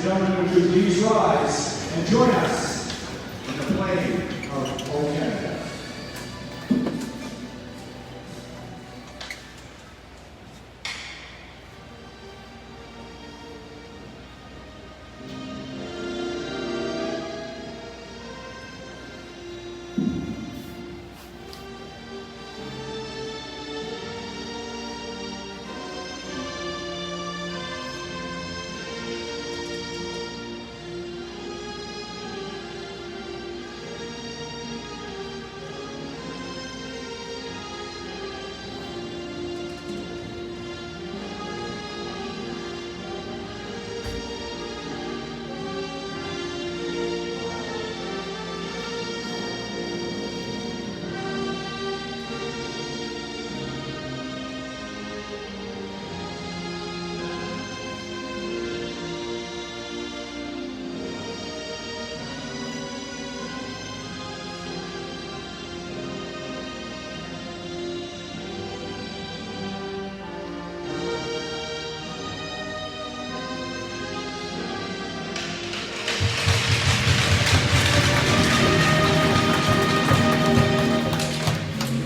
and gentlemen, would you please rise and join us in the playing of Old Canada.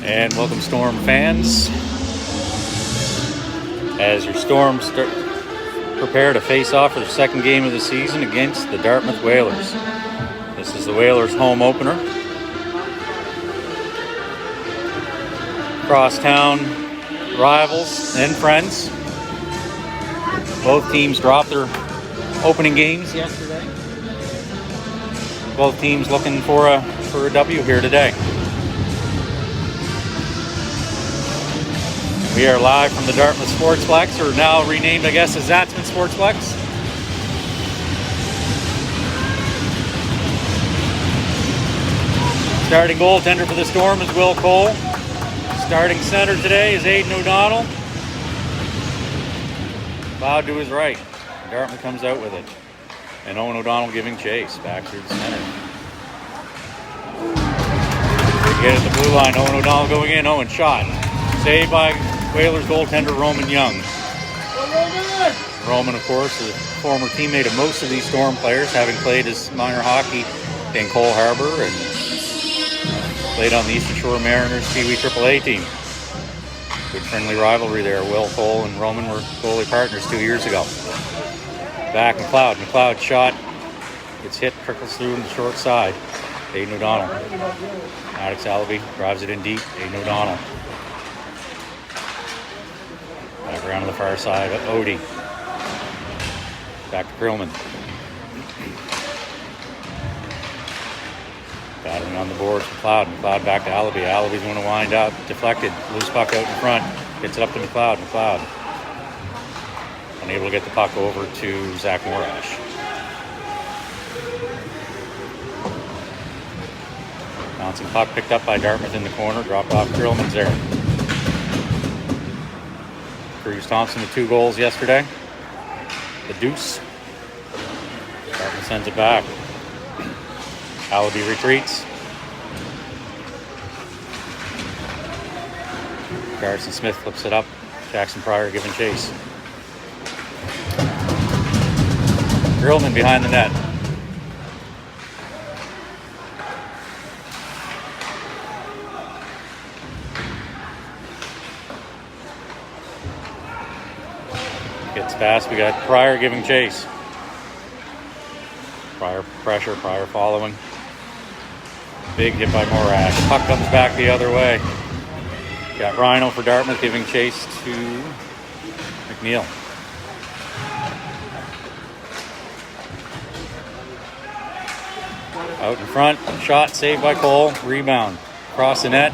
And welcome, Storm fans, as your Storms prepare to face off for the second game of the season against the Dartmouth Whalers. This is the Whalers' home opener. Crosstown rivals and friends. Both teams dropped their opening games yesterday. Both teams looking for a W here today. We are live from the Dartmouth Sportsplex, or now renamed, I guess, as Zatzman Sportsplex. Starting goaltender for the Storm is Will Cole. Starting center today is Aidan O'Donnell. Cloud to his right. Dartmouth comes out with it. And Owen O'Donnell giving chase back through the center. They get at the blue line. Owen O'Donnell going in. Owen shot. Saved by Whalers goaltender Roman Young. Roman, of course, is a former teammate of most of these Storm players, having played his minor hockey in Cole Harbour and played on the Eastern Shore Mariners Pee-wee AAA team. Good friendly rivalry there. Will Cole and Roman were goalie partners 2 years ago. Back McLeod. McLeod shot. Gets hit, trickles through on the short side. Aidan O'Donnell. Alex Allaby drives it in deep. Aidan O'Donnell. Back around to the far side, Odie. Back to Krillman. Battling on the boards, McLeod. McLeod back to Allaby. Allaby's going to wind up. Deflected. Loose puck out in front. Gets it up to McLeod. McLeod. Unable to get the puck over to Zach Morash. Bouncing puck picked up by Dartmouth in the corner. Dropped off. Krillman's there. Cruz Thompson with 2 goals yesterday. The deuce. Dartmouth sends it back. Allaby retreats. Garrison Smith flips it up. Jackson Pryor giving chase. Grillman behind the net. Gets past. We got Pryor giving chase. Pryor pressure. Pryor following. Big hit by Morash. Puck comes back the other way. Got Rhino for Dartmouth giving chase to McNeil. Out in front. Shot saved by Cole. Rebound. Across the net.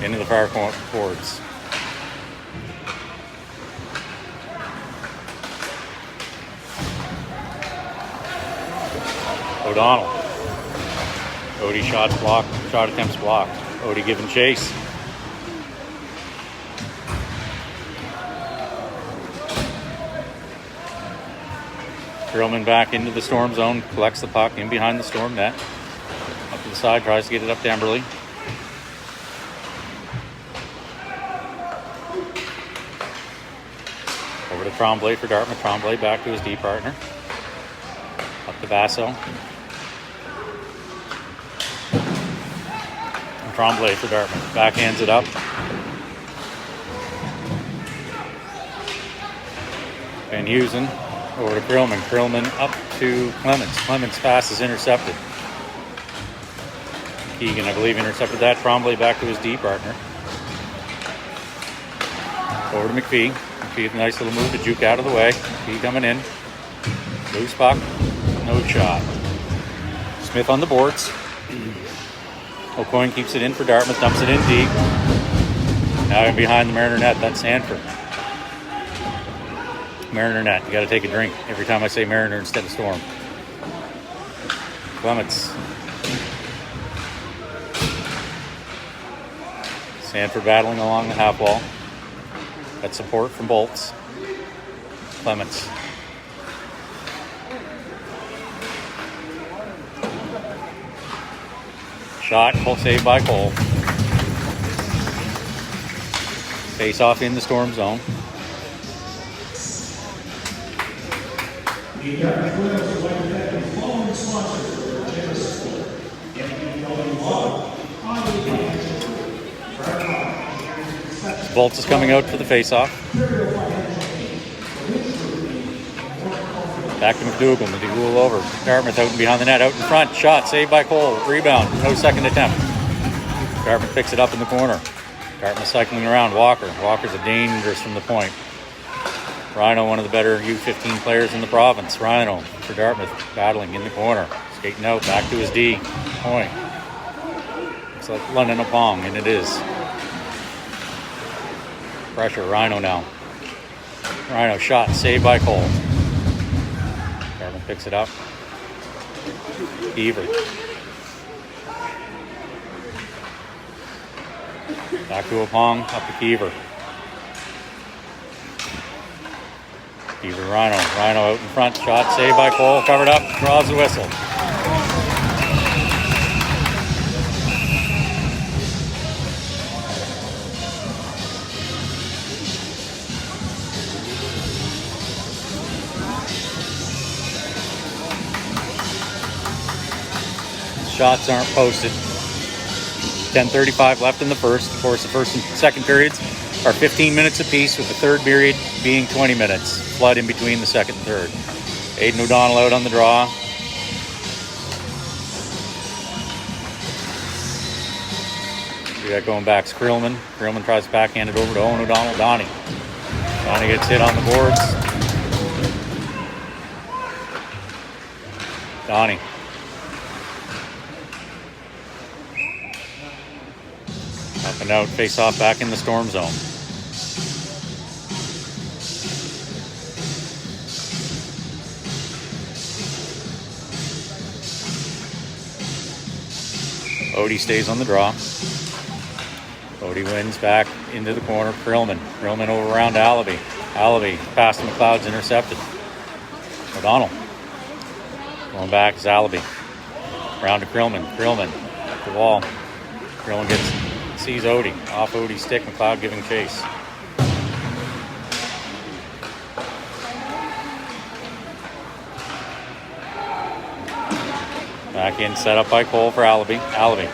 Into the far boards. O'Donnell. Odie shot blocked. Shot attempts blocked. Odie giving chase. Grillman back into the Storm zone. Collects the puck in behind the Storm net. Up to the side. Tries to get it up to Emberley. Over to Tremblay for Dartmouth. Tremblay back to his D partner. Up to Basso. And Tremblay for Dartmouth. Backhands it up. Van Heusen over to Krillman. Krillman up to Clements. Clements' pass is intercepted. Keegan, I believe, intercepted that. Tremblay back to his D partner. Over to McPhee. McPhee with a nice little move to juke out of the way. McPhee coming in. Loose puck. No shot. Smith on the boards. O'Coin keeps it in for Dartmouth. Dumps it in deep. Now in behind the Mariner net. That's Sanford. Mariner net. You got to take a drink every time I say Mariner instead of Storm. Clements. Sanford battling along the half wall. Got support from Bolts. Clements. Shot. Cole saved by Cole. Face off in the Storm zone. Bolts is coming out for the face-off. Back to McDougall. McDougall over. Dartmouth out and behind the net. Out in front. Shot. Saved by Cole. Rebound. No second attempt. Dartmouth picks it up in the corner. Dartmouth cycling around. Walker. Walker's a dangerous from the point. Rhino, one of the better U15 players in the province. Rhino for Dartmouth. Battling in the corner. Skating out. Back to his D. Point. Looks like London Opong, and it is. Pressure, Rhino now. Rhino shot, saved by Cole. Dartmouth picks it up. Beaver. Back to Opong, up to Kiever. Kiever, Rhino. Rhino out in front, shot, saved by Cole, covered up, draws the whistle. Shots aren't posted. 10:35 left in the first. Of course, the first and second periods are 15 minutes apiece, with the third period being 20 minutes. Flood in between the second and third. Aidan O'Donnell out on the draw. We got going back. Krillman. Krillman tries to backhand it over to Owen O'Donnell. Donnie. Donnie gets hit on the boards. Donnie. Up and out, face off back in the Storm zone. Odie stays on the draw. Odie wins back into the corner. Krillman. Krillman over around to Allaby. Allaby past the McLeod's intercepted. O'Donnell. Going back is Allaby. Round to Krillman. Krillman at the wall. Krillman sees Odie. Off Odie's stick. McLeod giving chase. Back in, set up by Cole for Allaby. Allaby.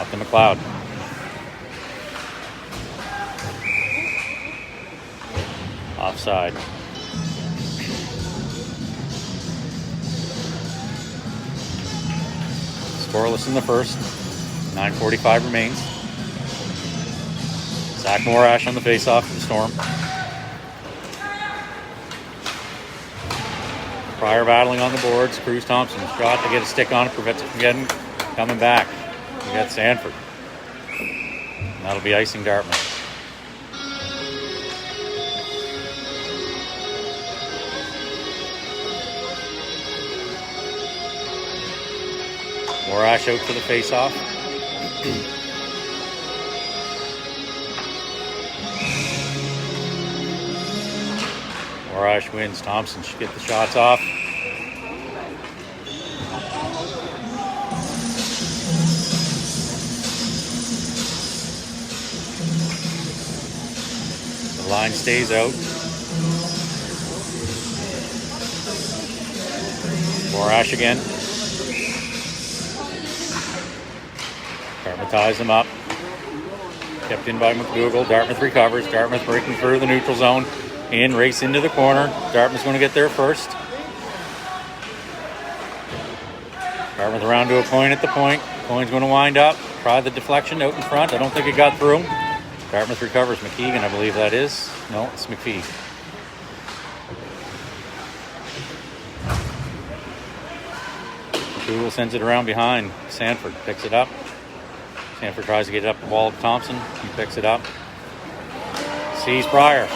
Up to McLeod. Offside. Scoreless in the first. 9:45 remains. Zach Morash on the face-off for the Storm. Pryor battling on the boards. Cruz Thompson shot to get a stick on it, prevents it from getting coming back. We got Sanford. And that'll be icing Dartmouth. Morash out for the face-off. Morash wins. Thompson should get the shots off. The line stays out. Morash again. Dartmouth ties him up. Kept in by McDougall. Dartmouth recovers. Dartmouth breaking through the neutral zone. In, race into the corner. Dartmouth's going to get there first. Dartmouth around to a point at the point. Coin's going to wind up. Try the deflection out in front. I don't think it got through. Dartmouth recovers. McKeegan, I believe that is. No, it's McPhee. McDougall sends it around behind. Sanford picks it up. Sanford tries to get it up the wall to Thompson. He picks it up. Sees Pryor.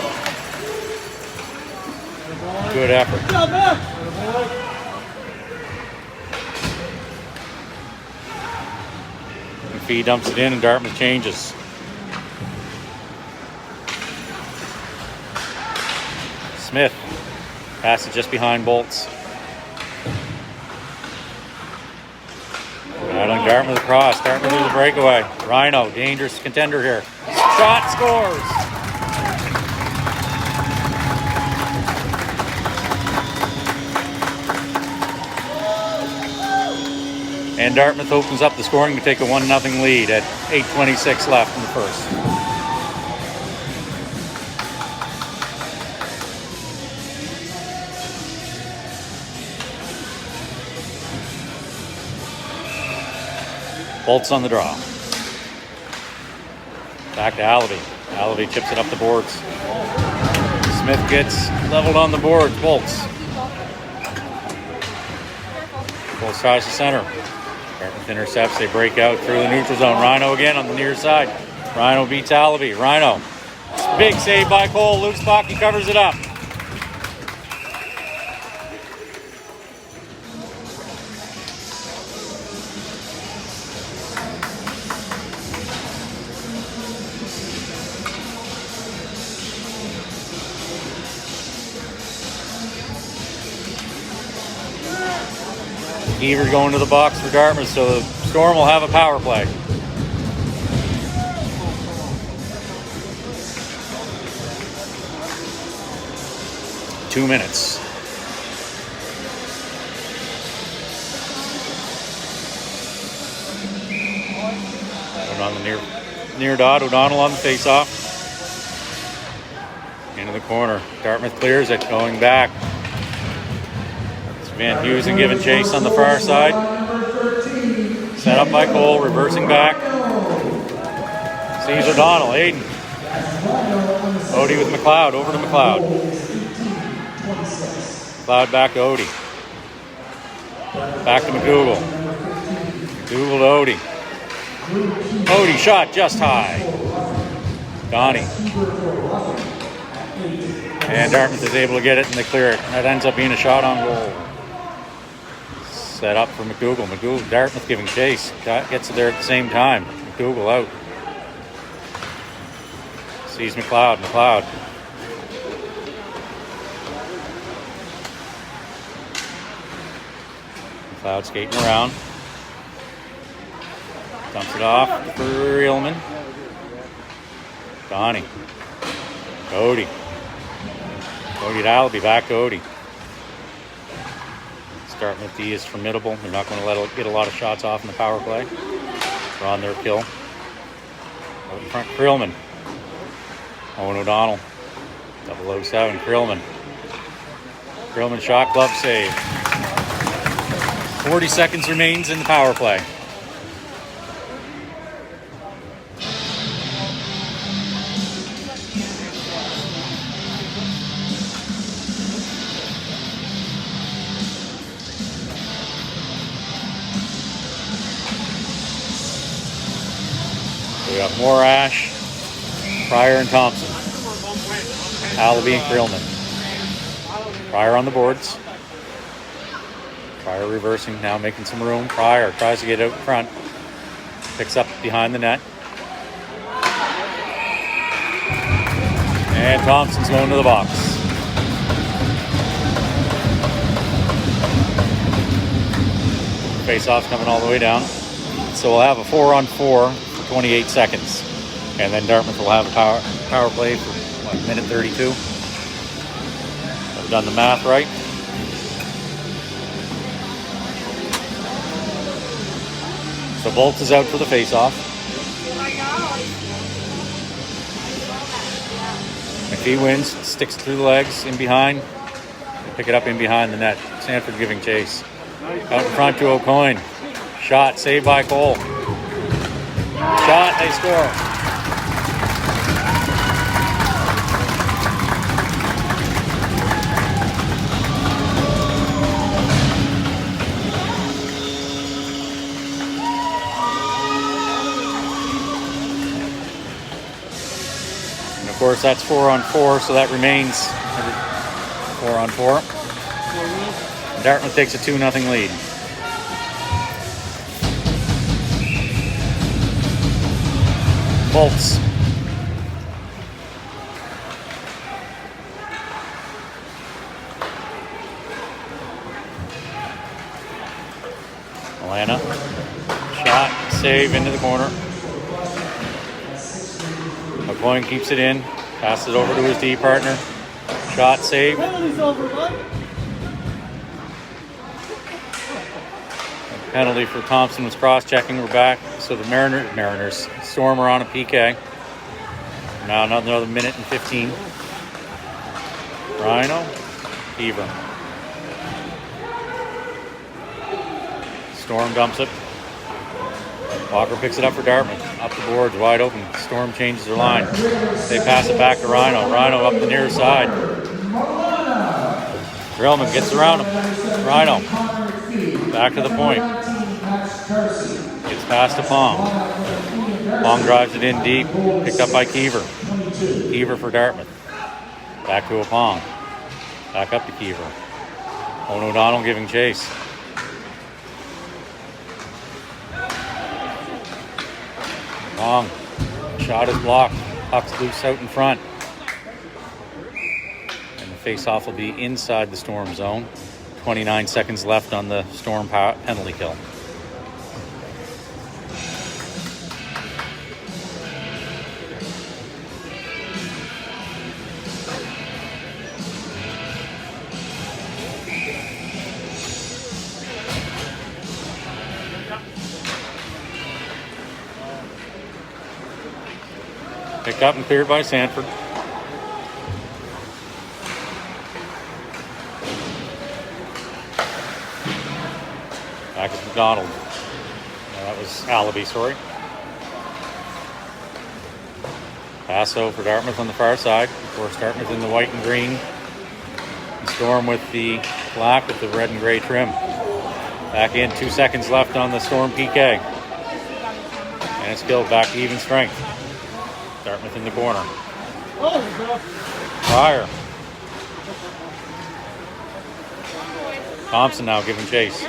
Good effort. McPhee dumps it in and Dartmouth changes. Smith passes just behind Bolts. Battling Dartmouth across. Dartmouth with a breakaway. Rhino, dangerous contender here. Shot, scores! And Dartmouth opens up the scoring to take a 1-0 lead at 8:26 left in the first. Bolts on the draw. Back to Allaby. Allaby chips it up the boards. Smith gets leveled on the boards. Bolts. Bolts tries to center. Dartmouth intercepts. They break out through the neutral zone. Rhino again on the near side. Rhino beats Allaby. Rhino. Big save by Cole. Luke Spocky covers it up. Heaver going to the box for Dartmouth, so the Storm will have a power play. Two minutes. On the near dot, O'Donnell on the face-off. Into the corner. Dartmouth clears it, going back. Van Heusen giving chase on the far side. Set up by Cole, reversing back. Sees O'Donnell, Aiden. Odie with McLeod, over to McLeod. McLeod back to Odie. Back to McDougall. McDougall to Odie. Odie shot just high. Donnie. And Dartmouth is able to get it and they clear it. That ends up being a shot on goal. Set up for McDougall. McDougall, Dartmouth giving chase. Gets it there at the same time. McDougall out. Sees McLeod. McLeod. McLeod skating around. Dumps it off for Reelman. Donnie. Odie. Odie to Allaby. Back to Odie. Dartmouth D is formidable. They're not going to let it get a lot of shots off in the power play. They're on their kill. Out in front, Krillman. Owen O'Donnell. 007, Krillman. Krillman shot, glove save. 40 seconds remains in the power play. We got Morash, Pryor, and Thompson. Allaby and Krillman. Pryor on the boards. Pryor reversing, now making some room. Pryor tries to get out in front. Picks up behind the net. And Thompson's going to the box. Face-off's coming all the way down. So we'll have a 4-on-4 for 28 seconds. And then Dartmouth will have a power play for, minute 32. I've done the math right. So Bolts is out for the face-off. McPhee wins, sticks through the legs, in behind. They pick it up in behind the net. Sanford giving chase. Out in front to O'Coin. Shot, saved by Cole. Shot, they score. And of course, that's 4-on-4, so that remains 4-on-4. Dartmouth takes a 2-0 lead. Bolts. Alana. Shot, save into the corner. McCoy keeps it in. Passes it over to his D partner. Shot, save. Penalty for Thompson was cross-checking. We're back. So the Mariners, Storm are on a PK. Now another minute and 15. Rhino, Beaver. Storm dumps it. Walker picks it up for Dartmouth. Up the boards, wide open. Storm changes their line. They pass it back to Rhino. Rhino up the near side. Drillman gets around him. Rhino. Back to the point. Gets past to Pong. Pong drives it in deep. Picked up by Kiever. Kiever for Dartmouth. Back to a Pong. Back up to Kiever. Owen O'Donnell giving chase. Pong. Shot is blocked. Puck's loose out in front. And the face-off will be inside the Storm zone. 29 seconds left on the Storm penalty kill. Picked up and cleared by Sanford. Back to McDonald. That was Alibi, sorry. Passo for Dartmouth on the far side. Of course, Dartmouth in the white and green. And Storm with the black with the red and gray trim. Back in, 2 seconds left on the Storm PK. And it's killed back to even strength. Dartmouth in the corner. Pryor. Thompson now giving chase.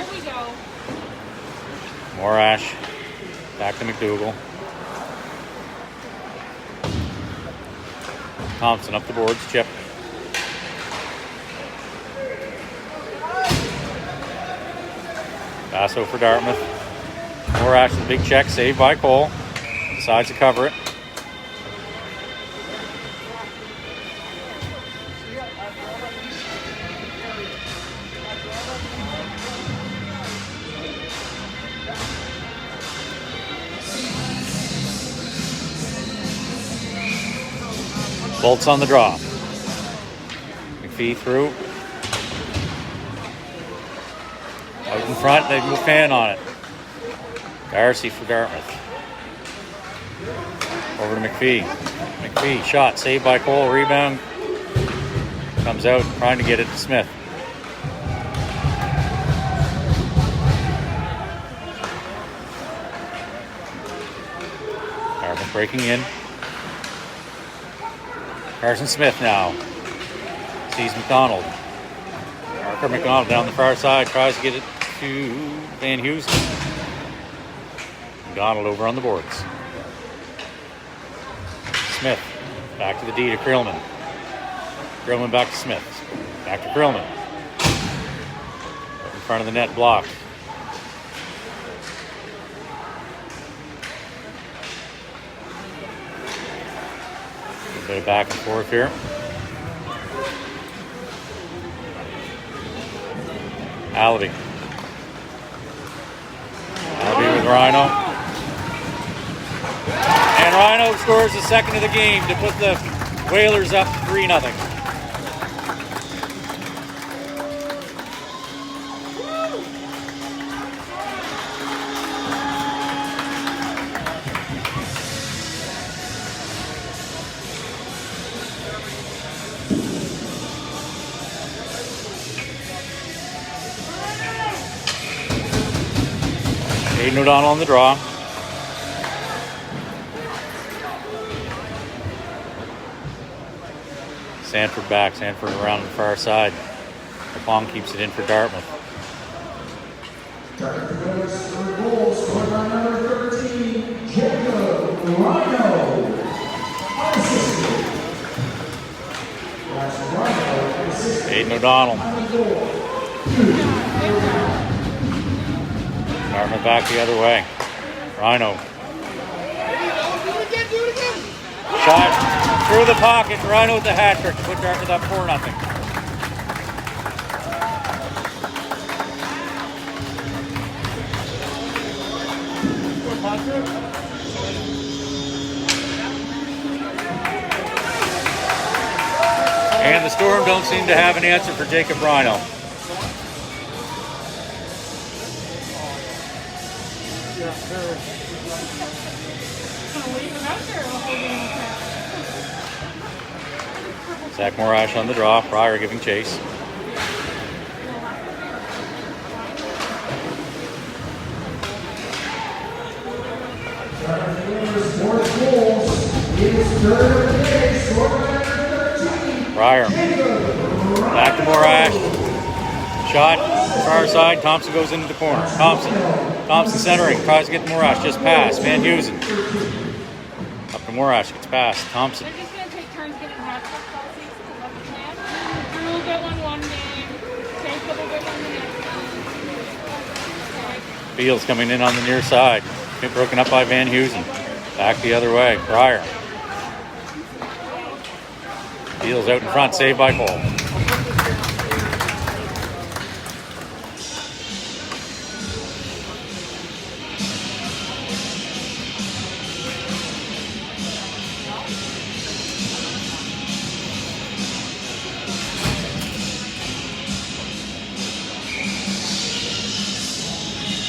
Morash. Back to McDougall. Thompson up the boards. Chip. Basso for Dartmouth. Morash with a big check. Saved by Cole. Decides to cover it. Bolts on the draw. McPhee through. Out in front, they move fan on it. Darcy for Dartmouth. Over to McPhee. McPhee, shot, saved by Cole, rebound. Comes out, trying to get it to Smith. Dartmouth breaking in. Carson Smith now sees McDonald. Parker McDonald down the far side, tries to get it to Van Houston. McDonald over on the boards. Smith back to the D to Krillman. Krillman back to Smith. Back to Krillman. In front of the net, blocked. A bit of back and forth here. Alibi. Alibi with Rhino. Rhino scores the second of the game to put the Whalers up 3-0. Aiden O'Donnell on the draw. Sanford back. Sanford around the far side. Pong keeps it in for Dartmouth. Dartmouth Whalers scored goals, scored by number 13, Jacob Rhino. Unassisted. That's Rhino unassisted. Aiden O'Donnell. Dartmouth back the other way. Rhino. Shot through the pocket. Rhino with the hat trick to put Dartmouth up 4-0. And the Storm don't seem to have an answer for Jacob Rhino. Zach Morash on the draw. Pryor giving chase. Pryor. Back to Morash. Shot. Far side. Thompson goes into the corner. Thompson centering. Tries to get to Morash. Just pass. Van Heusen. Up to Morash. Gets past. Thompson. They're just going to take turns getting hot shots all season. Is that the plan? Drew will get one game. Jacob will get one the next game. Fields coming in on the near side. Get broken up by Van Heusen. Back the other way. Pryor. Fields out in front. Saved by Cole.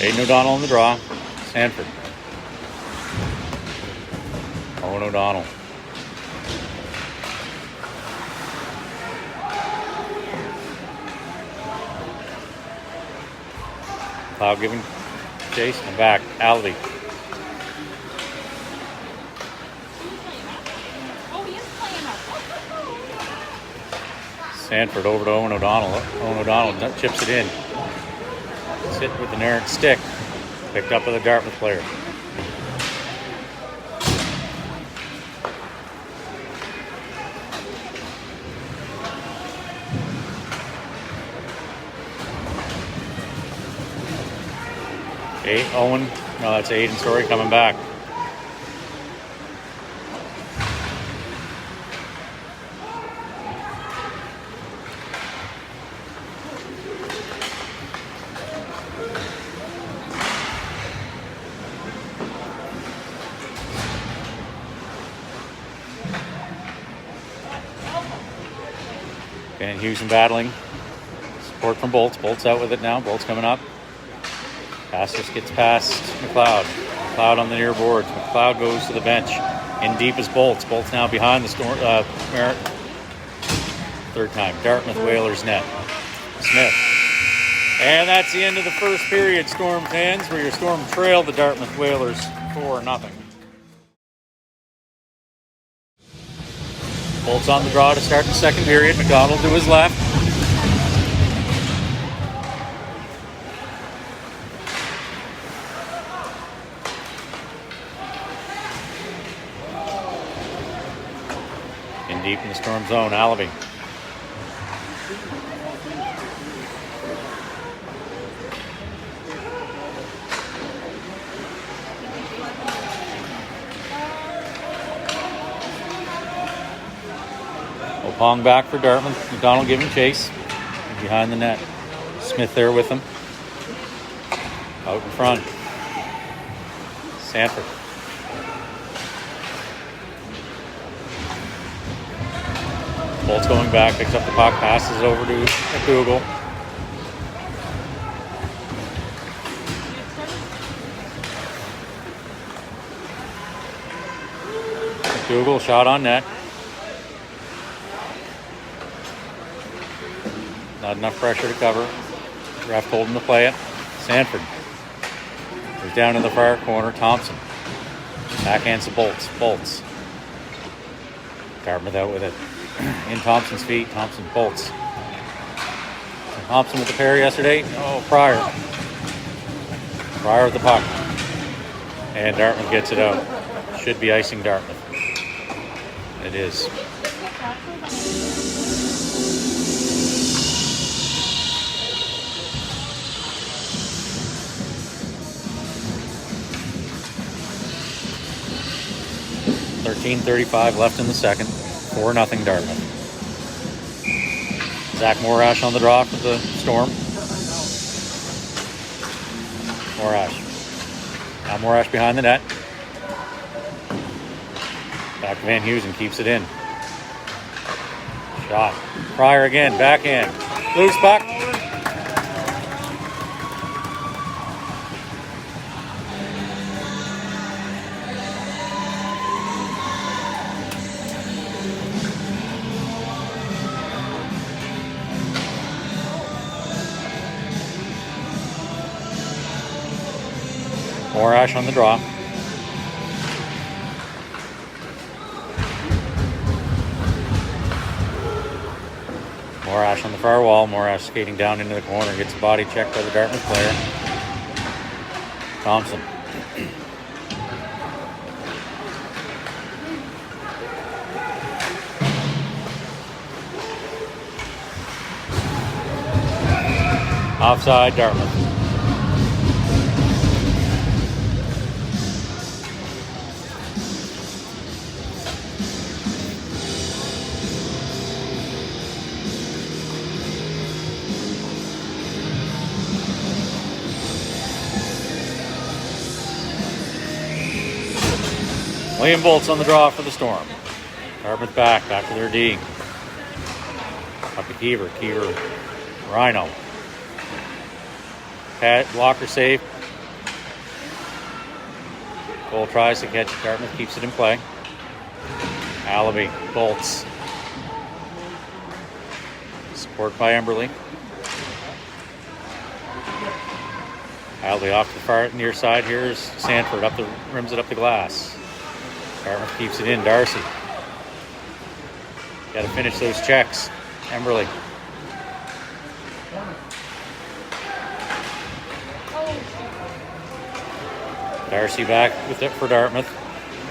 Aiden O'Donnell on the draw. Sanford. Owen O'Donnell. Cloud giving chase and back. Alvey. Oh, he is playing up. Sanford over to Owen O'Donnell. Owen O'Donnell chips it in. Hit with an errant stick. Picked up by the Dartmouth player. Owen. No, that's Aiden Story coming back. Van Heusen battling. Support from Bolts. Bolts out with it now. Bolts coming up. Pass just gets past McLeod. McLeod on the near boards. McLeod goes to the bench. In deep is Bolts. Bolts now behind the Storm. Third time. Dartmouth Whalers net. Smith. And that's the end of the first period, Storm fans, where your Storm trailed the Dartmouth Whalers 4-0. Bolts on the draw to start the second period. McDonald to his left. In deep in the Storm zone, Allaby. Pong back for Dartmouth. McDonald giving chase. Behind the net. Smith there with him. Out in front. Sanford. Bolt's going back, picks up the puck, passes it over to McDougal. McDougal, shot on net. Not enough pressure to cover. Ref told him to play it. Sanford. He's down in the far corner. Thompson. Backhands to Bolts. Bolts. Dartmouth out with it. In Thompson's feet. Thompson bolts. Thompson with the pair yesterday. Oh, Pryor. Pryor with the puck. And Dartmouth gets it out. Should be icing Dartmouth. It is. .35 left in the second. 4-0 Dartmouth. Zach Morash on the draw for the Storm. Morash. Now Morash behind the net. Back to Van Heusen, keeps it in. Shot. Pryor again, backhand. Loose puck. Morash on the draw. Morash on the far wall. Morash skating down into the corner. Gets a body check by the Dartmouth player. Thompson. Offside, Dartmouth. William Bolts on the draw for the Storm. Dartmouth back to their D. Up to Keever. Keever, Rhino. Pat blocker safe. Cole tries to catch. Dartmouth keeps it in play. Allaby, Bolts. Support by Emberley. Allaby off to the far near side. Here's Sanford up the rims it up the glass. Dartmouth keeps it in. Darcy. Got to finish those checks. Emberley. Darcy back with it for Dartmouth.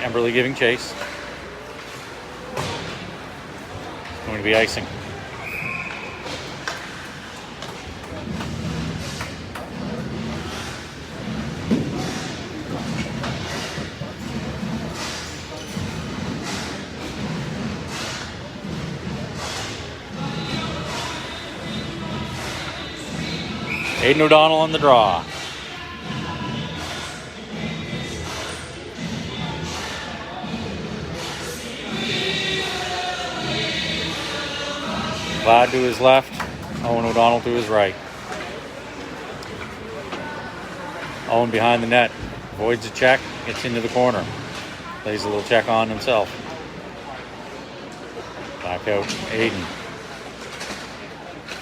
Emberley giving chase. It's going to be icing. Aidan O'Donnell on the draw. Glad to his left, Owen O'Donnell to his right. Owen behind the net, avoids a check, gets into the corner. Plays a little check on himself. Back out, Aiden.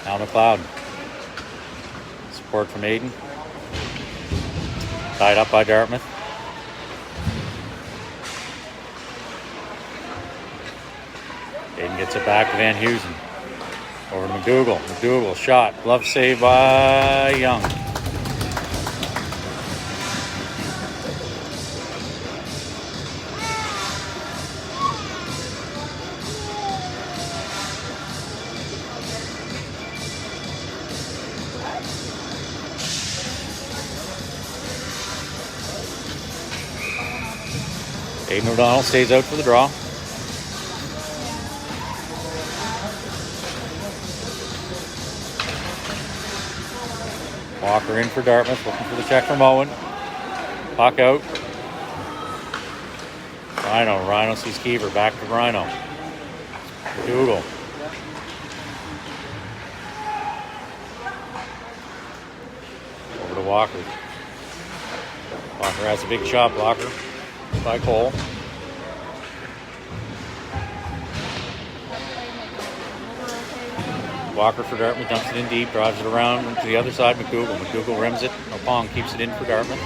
Now McLeod. Support from Aiden. Tied up by Dartmouth. Aiden gets it back to Van Heusen. Over to McDougal. McDougal shot. Glove save by Young. Aidan O'Donnell stays out for the draw. Walker in for Dartmouth, looking for the check from Owen. Puck out. Rhino sees Keever, back to Rhino. Dougal. Walker. Walker has a big shot blocker by Cole. Walker for Dartmouth dumps it in deep, drives it around to the other side. McDougall rims it. Opong keeps it in for Dartmouth.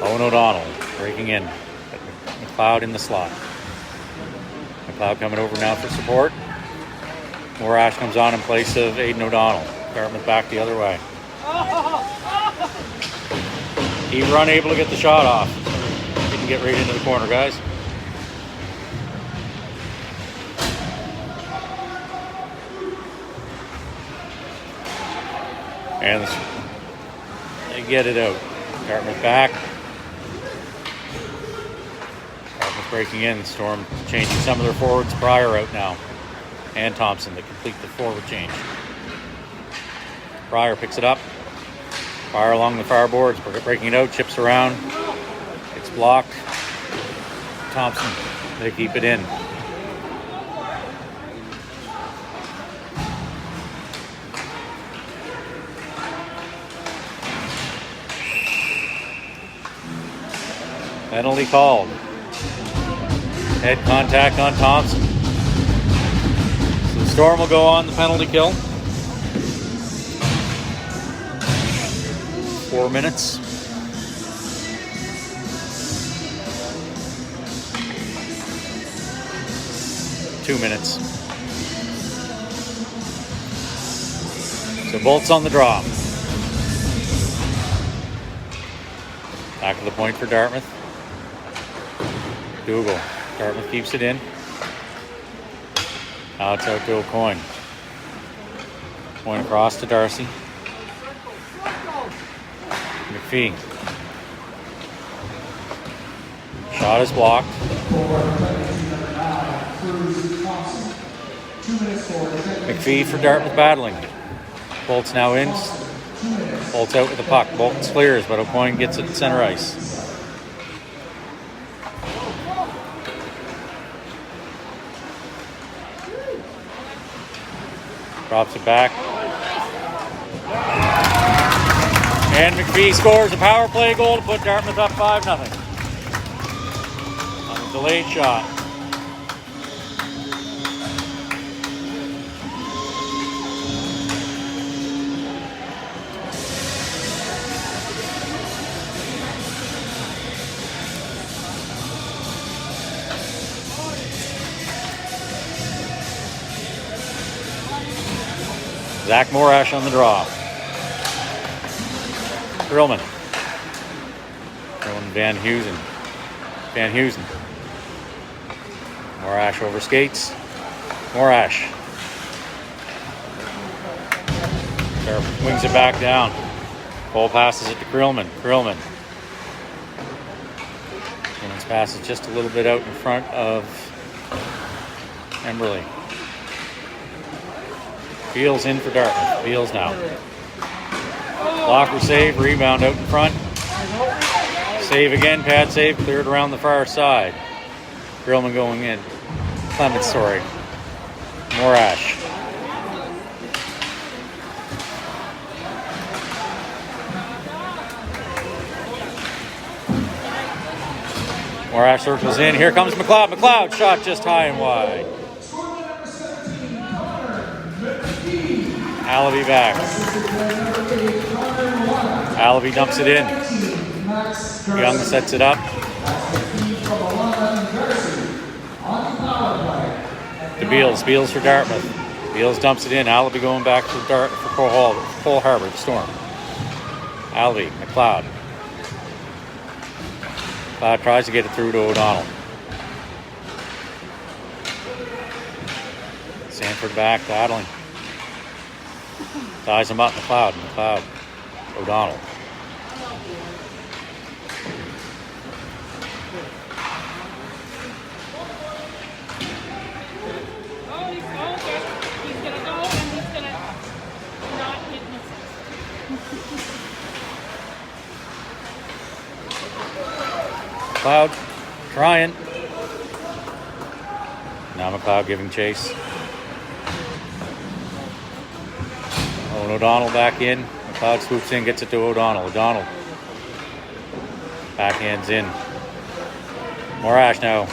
Owen O'Donnell breaking in. McLeod in the slot. McLeod coming over now for support. Morash comes on in place of Aidan O'Donnell. Dartmouth back the other way. He were unable to get the shot off. Didn't get right into the corner, guys. And they get it out. Dartmouth back. Dartmouth breaking in. Storm changing some of their forwards. Pryor out now. And Thompson to complete the forward change. Pryor picks it up. Pryor along the far boards, breaking it out, chips around. It's blocked. Thompson, they keep it in. Penalty called. Head contact on Thompson. So the Storm will go on the penalty kill. 4 minutes. Two minutes. So Bolt's on the draw. Back to the point for Dartmouth. Dougal. Dartmouth keeps it in. Now it's out to O'Coin. Point across to Darcy. McPhee. Shot is blocked. McPhee for Dartmouth battling. Bolt's now in. Bolt's out with the puck. Bolton clears, but O'Coin gets it at center ice. Drops it back. And McPhee scores a power play goal to put Dartmouth up 5-0. On a delayed shot. Zach Morash on the draw. Grillman. Van Heusen. Morash over skates. Morash. Wings it back down. Cole passes it to Grillman. Grillman's pass is just a little bit out in front of Emberley. Beals in for Dartmouth. Beals now. Blocker save, rebound out in front. Save again, pad save, cleared around the far side. Grillman going in. Clements, sorry. Morash. Morash circles in. Here comes McLeod. McLeod shot just high and wide. Allaby back. Allaby dumps it in. Young sets it up. To Beals. Beals for Dartmouth. Beals dumps it in. Allaby going back for Cole Harbour, the Storm. Allaby, McLeod. McLeod tries to get it through to O'Donnell. Sanford back, battling. Ties him up, McLeod. O'Donnell. He's gonna go and he's gonna not hit misses. McLeod trying. Now McLeod giving chase. Owen O'Donnell back in. McLeod swoops in, gets it to O'Donnell. O'Donnell backhands in. Morash now.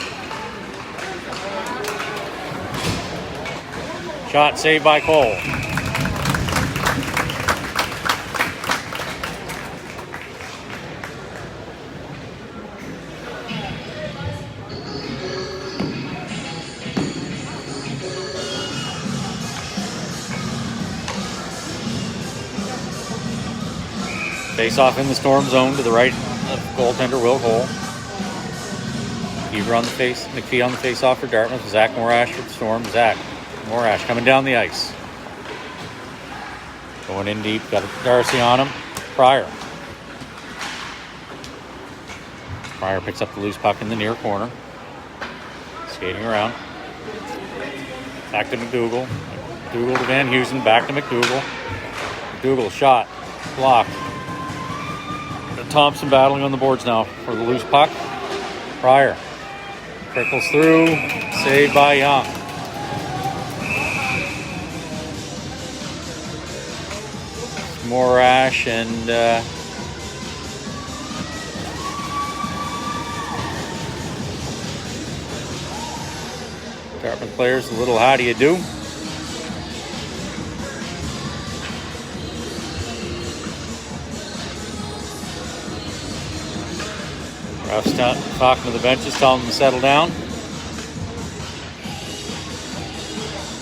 Shot saved by Cole. Face off in the Storm zone to the right of goaltender Will Cole. Beaver on the face, McPhee on the face off for Dartmouth. Zach Morash for the Storm. Zach Morash coming down the ice. Going in deep, got Darcy on him. Pryor. Pryor picks up the loose puck in the near corner. Skating around. Back to McDougall. McDougall to Van Heusen, back to McDougall. McDougall shot, blocked. Thompson battling on the boards now for the loose puck. Pryor trickles through, saved by Young. Morash and Dartmouth players a little how do you do. Ruff's talking to the benches, telling them to settle down.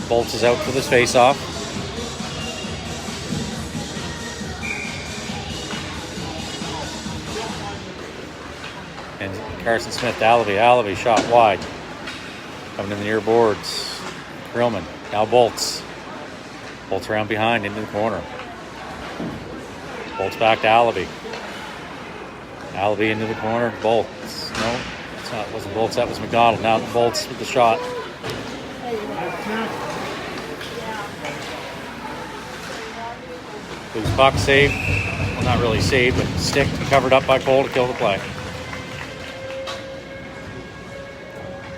Bolts is out for this face-off. And Carson Smith to Allaby. Allaby shot wide. Coming in the near boards. Grillman. Now Bolts. Bolts around behind into the corner. Bolts back to Allaby. Allaby into the corner. Bolts. No, it wasn't Bolts. That was McDonald. Now Bolts with the shot. Loose puck saved. Well, not really saved, but stick covered up by Cole to kill the play.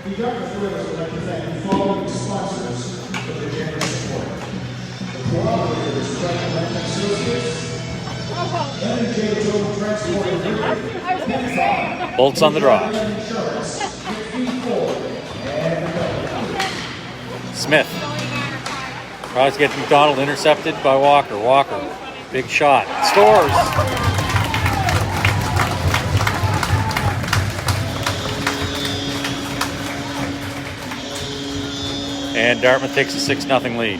The Dartmouth Whalers would like to thank the following sponsors for their generous support. The Cooperators Franklin Associates, N&J Total Transport and Delivery, Bolts on the draw. Smith tries to get McDonald, intercepted by Walker. Walker, big shot, scores. And Dartmouth takes a 6-0 lead.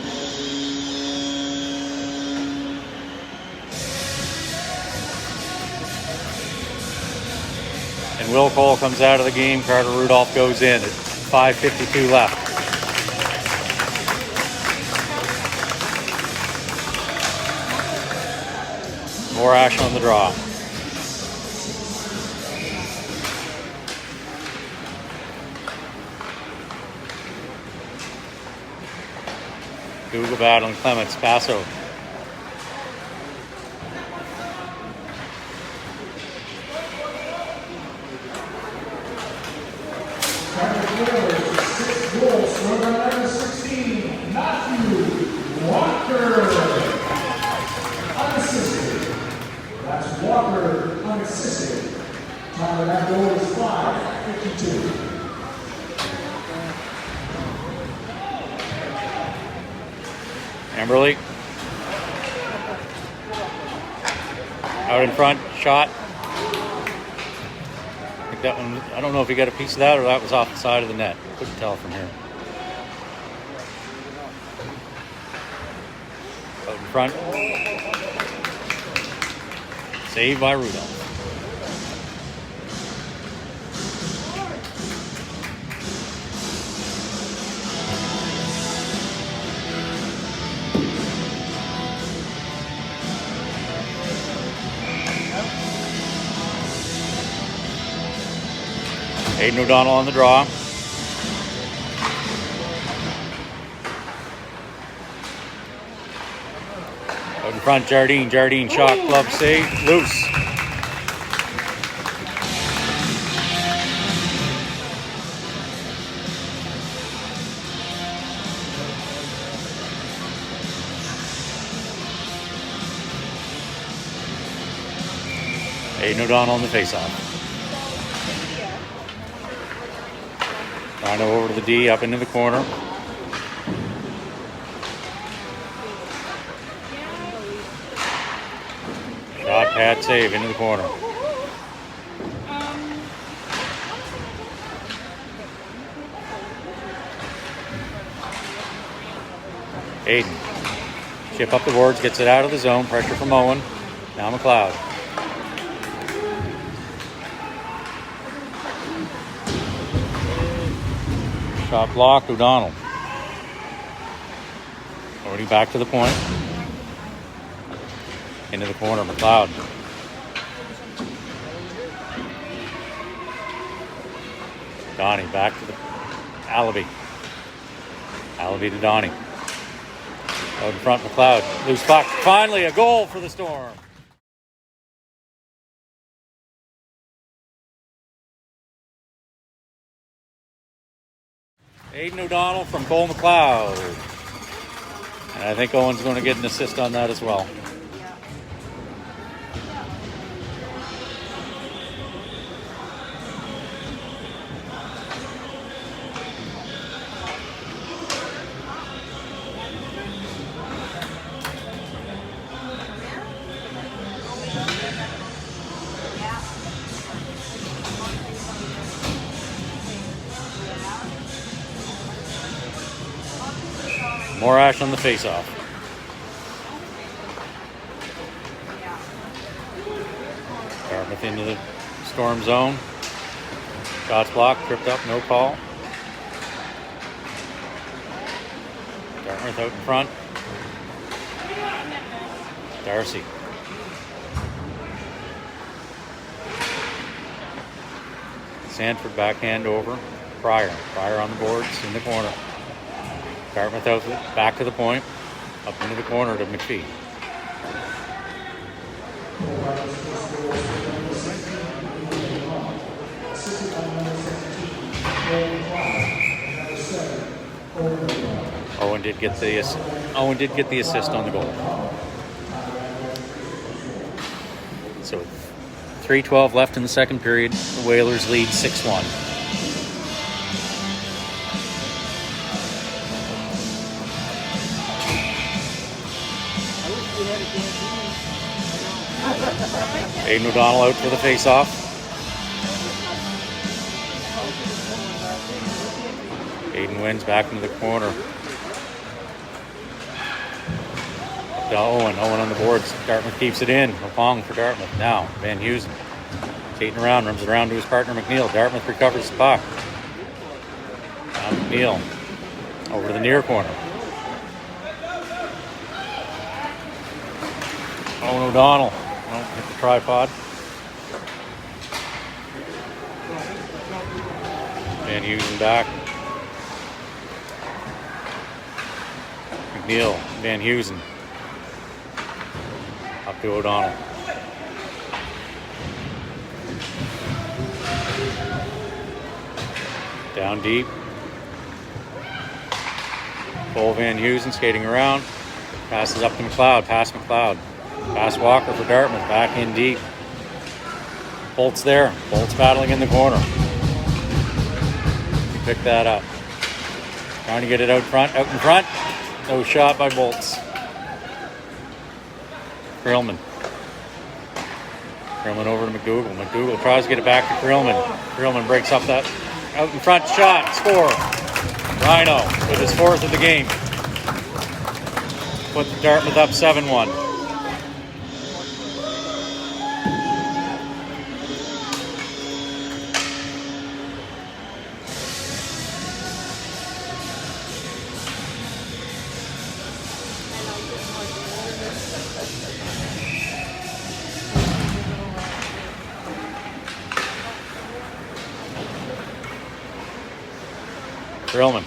And Will Cole comes out of the game. Carter Rudolph goes in at 5:52 left. Morash on the draw. Google battling Clements. Basso. That's Walker unassisted. Time of that goal is 5:52. Amberley. Out in front, shot. I think that one, I don't know if he got a piece of that or that was off the side of the net. Couldn't tell from here. Out in front. Saved by Rudolph. Aiden O'Donnell on the draw. Out in front, Jardine. Jardine shot, glove save, loose. Aiden O'Donnell in the face-off. Rhino over to the D, up into the corner. Shot, pad, save, into the corner. Aiden. Chip up the boards, gets it out of the zone. Pressure from Owen. Now McLeod. Shot blocked, O'Donnell. Already back to the point. Into the corner, McLeod. Donnie back to the Allaby. Allaby to Donnie. Out in front, McLeod. Loose puck. Finally, a goal for the Storm. Aiden O'Donnell from Cole McLeod. And I think Owen's going to get an assist on that as well. More ash on the face-off. Dartmouth into the Storm zone. Shots blocked, tripped up, no call. Dartmouth out in front. Darcy. Sanford backhand over. Pryor. Pryor on the boards in the corner. Dartmouth out back to the point. Up into the corner to McPhee. Owen did get the assist on the goal. So 3:12 left in the second period. The Whalers lead 6-1. Aiden O'Donnell out for the face-off. Aiden wins back into the corner. Up to Owen. Owen on the boards. Dartmouth keeps it in. Opong for Dartmouth. Now, Van Heusen. Skating around. Runs it around to his partner, McNeil. Dartmouth recovers the puck. Now McNeil. Over to the near corner. Owen O'Donnell. Don't hit the tripod. Van Heusen back. McNeil, Van Heusen. Up to O'Donnell. Down deep. Cole Van Heusen skating around. Passes up to McLeod. Pass McLeod. Pass Walker for Dartmouth. Back in deep. Bolt's there. Bolt's battling in the corner. Pick that up. Trying to get it out front. Out in front. No shot by Bolts. Krillman. Krillman over to McDougall. McDougall tries to get it back to Krillman. Krillman breaks up that out in front shot. Score. Rhino with his fourth of the game. Put Dartmouth up 7-1. Krillman.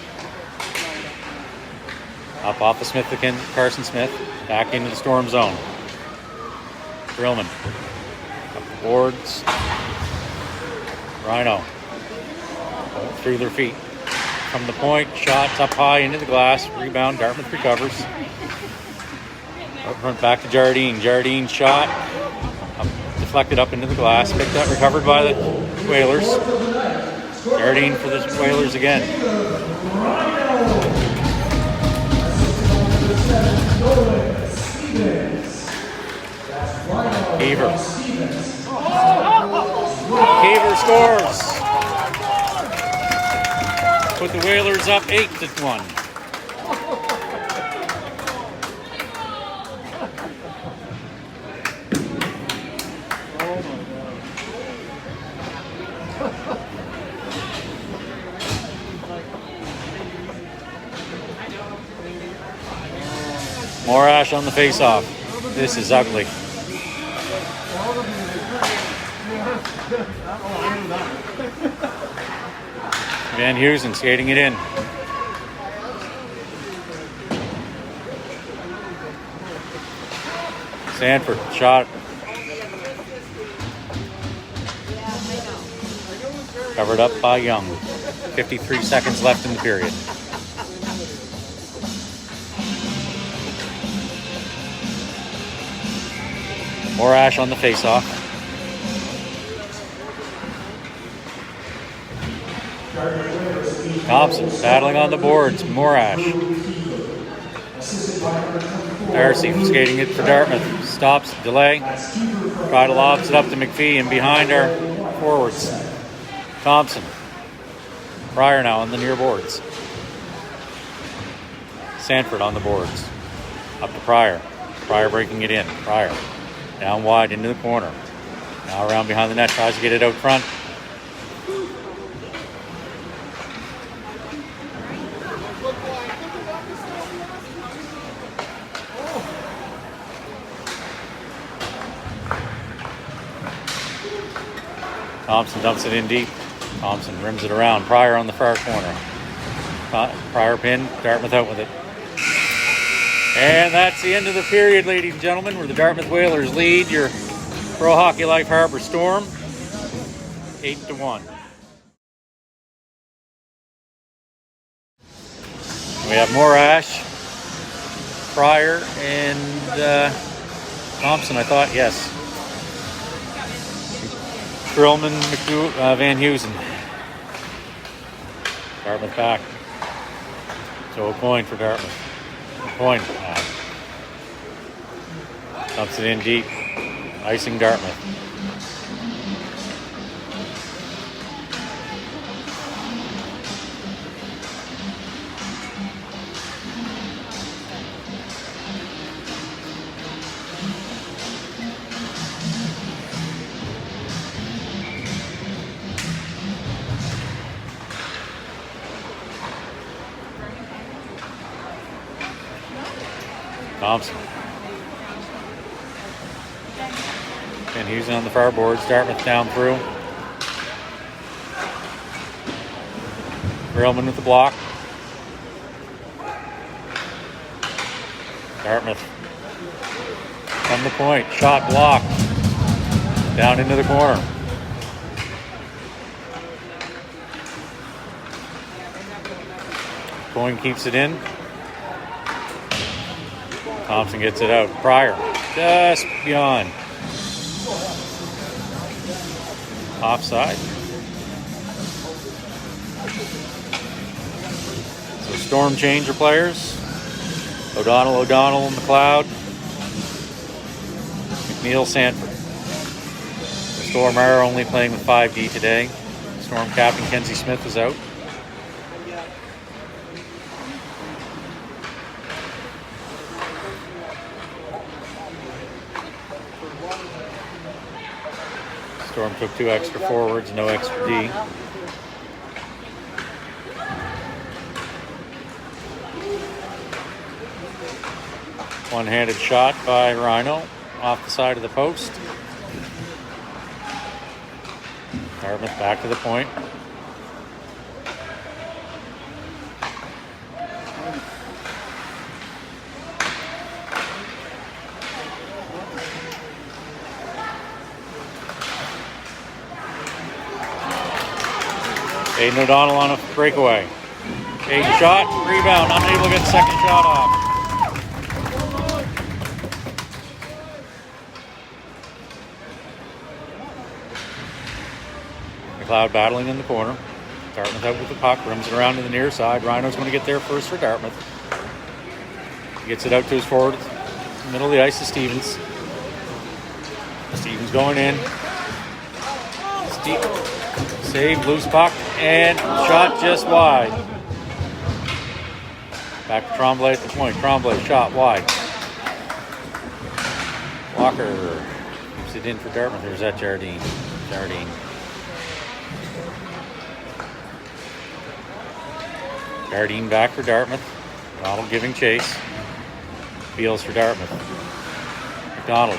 Up off of Smith again, Carson Smith. Back into the Storm zone. Krillman. Up the boards. Rhino. Through their feet. From the point, shots up high into the glass. Rebound, Dartmouth recovers. Up front, back to Jardine. Jardine shot. Up deflected up into the glass, picked up, recovered by the Whalers. Darting for the Whalers again. Keever. Keever scores. Put the Whalers up 8-1. Morash on the face-off. This is ugly. Van Heusen skating it in. Sanford, shot. Covered up by Young. 53 seconds left in the period. Morash on the face-off. Thompson battling on the boards. Morash. Darcy skating it for Dartmouth. Stops, delay. Try to lobs it up to McPhee and behind our forwards. Thompson. Pryor now on the near boards. Sanford on the boards. Up to Pryor. Pryor breaking it in. Pryor. Down wide into the corner. Now around behind the net. Tries to get it out front. Thompson dumps it in deep. Thompson rims it around. Pryor on the far corner. Pryor pin. Dartmouth out with it. And that's the end of the period, ladies and gentlemen, where the Dartmouth Whalers lead your Pro Hockey Life Harbour Storm 8-1. We have Morash, Pryor, and Thompson, I thought, yes. Grillman, Van Heusen. Dartmouth back. So a point for Dartmouth. Point. Dumps it in deep. Icing Dartmouth. Thompson. And he's on the far boards. Dartmouth down through. Grillman with the block. Dartmouth from the point. Shot blocked. Down into the corner. Coyne keeps it in. Thompson gets it out. Pryor just beyond. Offside. So Storm changer players. O'Donnell, McLeod. McNeil, Sanford. The Storm are only playing with 5D today. Storm captain Kenzie Smith is out. Storm took 2 extra forwards, no extra D. One-handed shot by Rhino off the side of the post. Dartmouth back to the point. Aiden O'Donnell on a breakaway. Aiden shot, rebound, unable to get the second shot off. McLeod battling in the corner. Dartmouth out with the puck, rims it around to the near side. Rhino's going to get there first for Dartmouth. He gets it out to his forward, middle of the ice to Stevens. Stevens going in. Save, loose puck, and shot just wide. Back to Tremblay at the point. Tremblay shot wide. Walker keeps it in for Dartmouth. There's that Jardine. Jardine back for Dartmouth. Donald giving chase. Fields for Dartmouth. McDonald.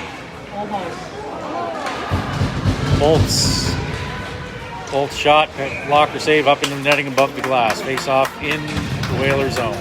Bolts shot, blocker save up into the netting above the glass. Face off in the Whaler zone.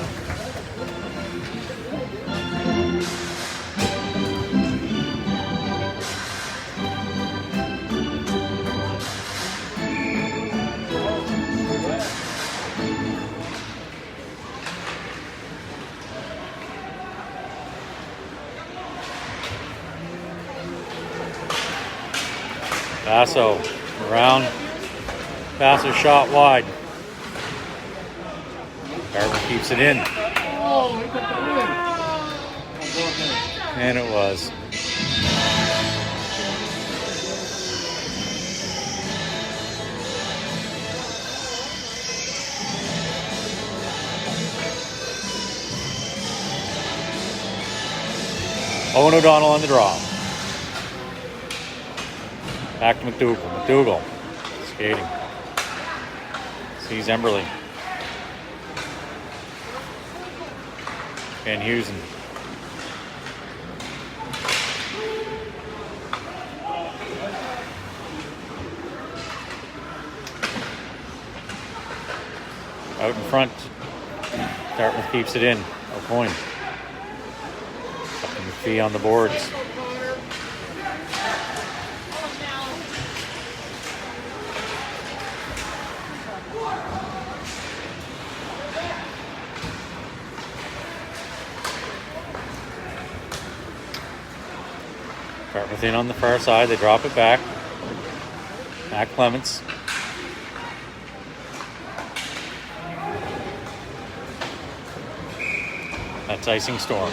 Basso around. Basso shot wide. Harbour keeps it in. And it was. Owen O'Donnell on the draw. Back to McDougall. McDougall skating. Sees Emberley. Van Heusen. Out in front. Dartmouth keeps it in. O'Coin. McPhee on the boards. Dartmouth in on the far side. They drop it back. Matt Clements. That's icing Storm.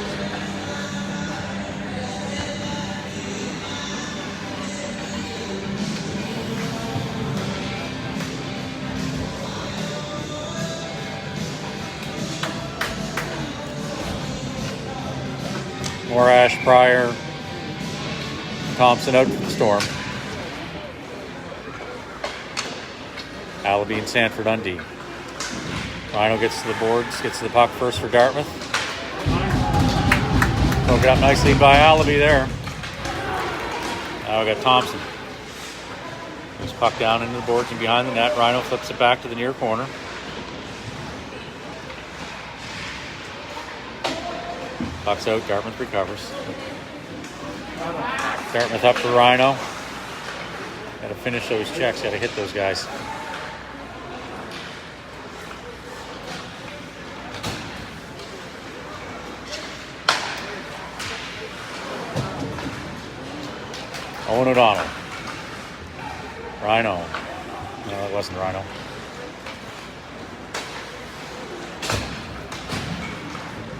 Morash, Pryor, Thompson out for the Storm. Allaby and Sanford Dundee. Rhino gets to the boards, gets to the puck first for Dartmouth. Broke it up nicely by Allaby there. Now we got Thompson. Moves puck down into the boards and behind the net. Rhino flips it back to the near corner. Puck's out, Dartmouth recovers. Dartmouth up for Rhino. Got to finish those checks, got to hit those guys. Owen O'Donnell. Rhino. No, it wasn't Rhino.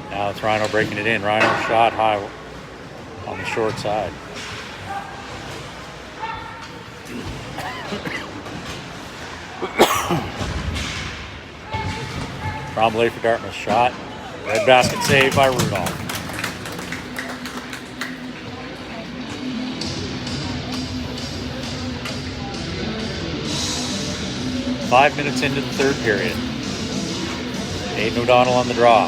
Now it's Rhino breaking it in. Rhino shot high on the short side. Tremblay for Dartmouth shot. Red basket save by Rudolph. Five minutes into the third period. Aiden O'Donnell on the draw.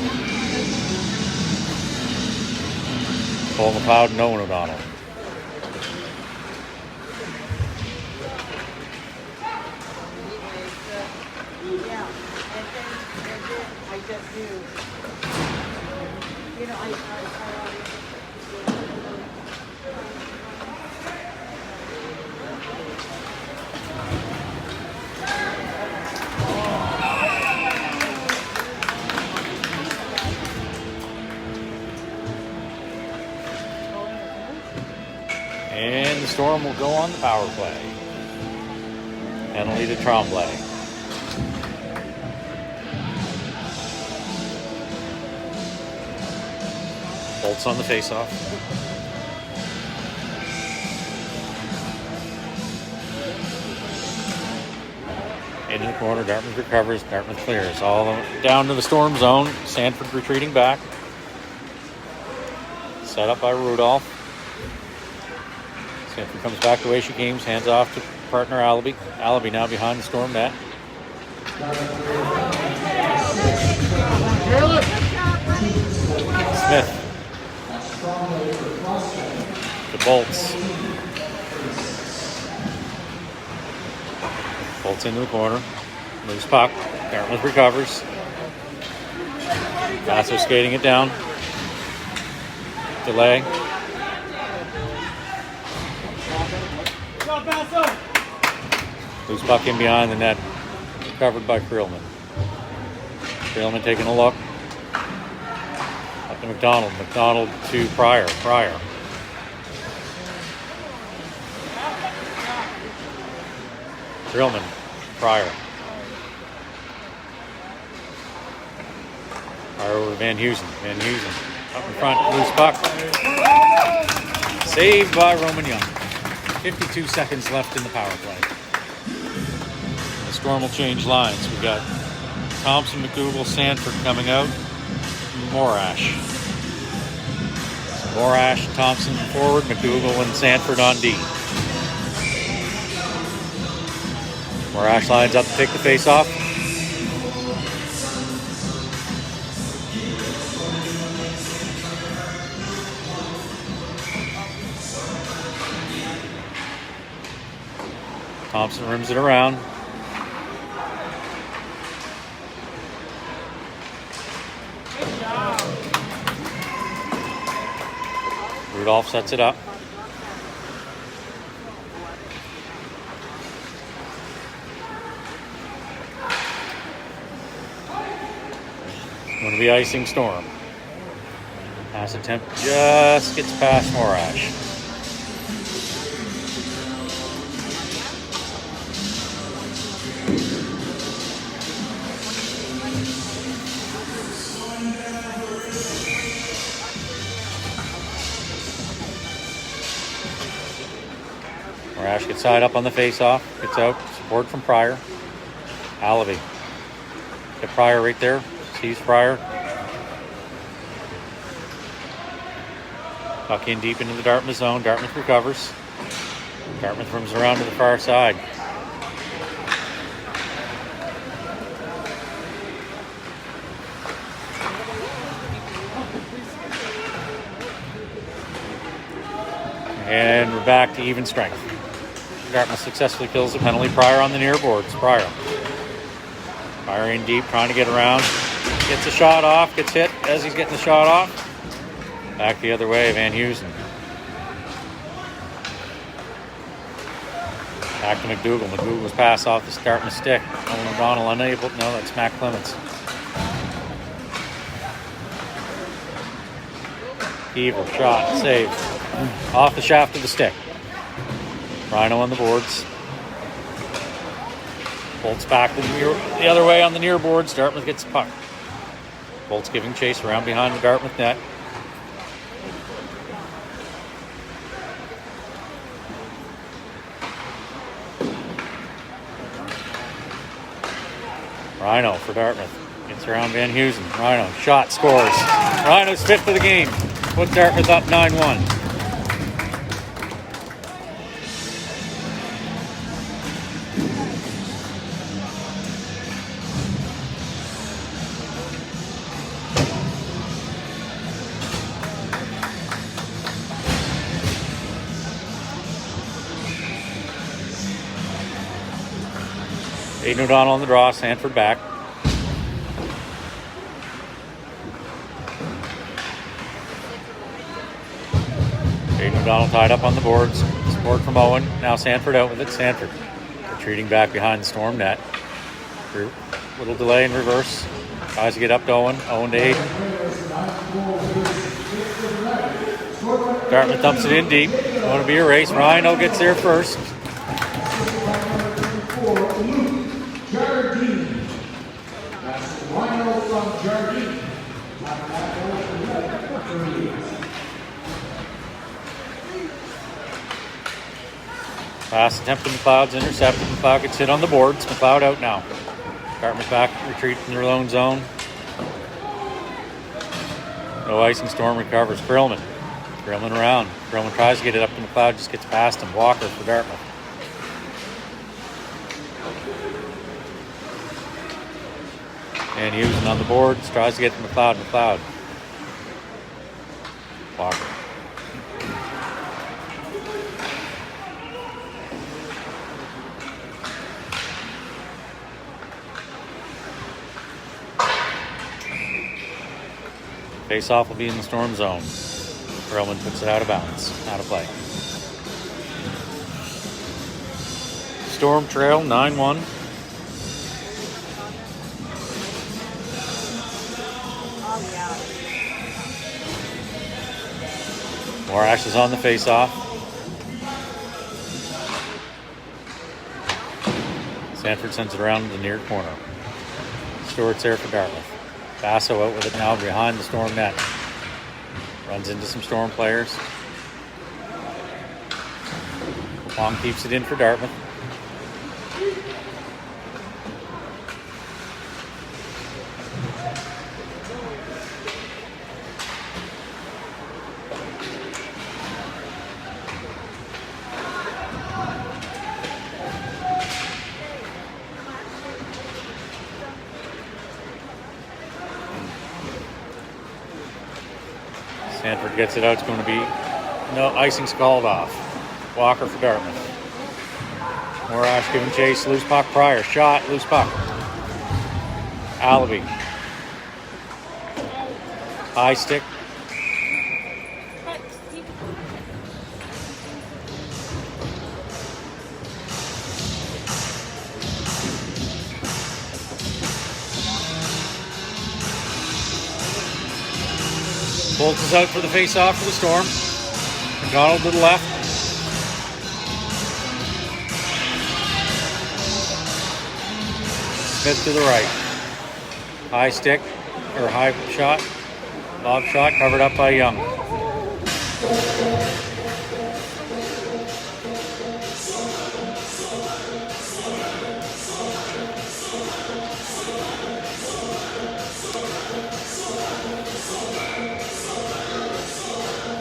Cole McLeod and Owen O'Donnell. And the Storm will go on the power play. Penalty to Tremblay. Bolts on the face-off. Into the corner, Dartmouth recovers, Dartmouth clears. All down to the Storm zone. Sanford retreating back. Set up by Rudolph. Sanford comes back the way she came, hands off to partner Allaby. Allaby now behind the Storm net. Smith. The Bolts. Bolts into the corner. Loose puck. Dartmouth recovers. Basso skating it down. Delay. Loose puck in behind the net. Covered by Creelman. Creelman taking a look. Up to McDonald. McDonald to Pryor. Pryor. Creelman. Pryor. Pryor over Van Heusen. Van Heusen. Up in front. Loose puck. Saved by Roman Young. 52 seconds left in the power play. The Storm will change lines. We got Thompson, McDougall, Sanford coming out. Morash. Morash, Thompson forward, McDougall and Sanford on D. Morash lines up to take the face off. Thompson rims it around. Rudolph sets it up. Going to be icing Storm. Pass attempt just gets past Morash. Morash gets side up on the face-off. Gets out. Support from Pryor. Allaby. Get Pryor right there. Sees Pryor. Puck in deep into the Dartmouth zone. Dartmouth recovers. Dartmouth rims around to the far side. And we're back to even strength. Dartmouth successfully kills the penalty. Pryor on the near boards. Pryor. Pryor in deep, trying to get around. Gets a shot off, gets hit as he's getting the shot off. Back the other way, Van Heusen. Back to McDougall. McDougall's pass off the Dartmouth stick. Owen O'Donnell unable. No, that's Matt Clements. Evil shot, save. Off the shaft of the stick. Rhino on the boards. Bolts back the other way on the near boards. Dartmouth gets the puck. Bolts giving chase around behind the Dartmouth net. Rhino for Dartmouth. Gets around Van Heusen. Rhino, shot, scores. Rhino's fifth of the game. Put Dartmouth up 9-1. Aiden O'Donnell on the draw, Sanford back. Aiden O'Donnell tied up on the boards. Support from Owen. Now Sanford out with it. Sanford retreating back behind the Storm net. Little delay in reverse. Tries to get up to Owen. Owen to Aiden. Dartmouth dumps it in deep. Going to be a race. Rhino gets there first. Pass attempt to McLeod's intercepted. McLeod gets hit on the boards. McLeod out now. Dartmouth back, retreat in their own zone. No icing, Storm recovers. Krillman around. Krillman tries to get it up to McLeod, just gets past him. Walker for Dartmouth. And Houston on the boards, tries to get to McLeod. McLeod. Walker. Face-off will be in the Storm zone. Krillman puts it out of bounds. Out of play. Storm trail 9-1. Morash is on the face-off. Sanford sends it around to the near corner. Stewart's there for Dartmouth. Basso out with it now behind the Storm net. Runs into some Storm players. Long keeps it in for Dartmouth. Sanford gets it out. It's going to be no icing's called off. Walker for Dartmouth. Morash giving chase. Loose puck. Pryor. Shot. Loose puck. Allaby. High stick. Bolts is out for the face-off for the Storm. McDonald to the left. Smith to the right. High stick, or high shot. Lob shot covered up by Young.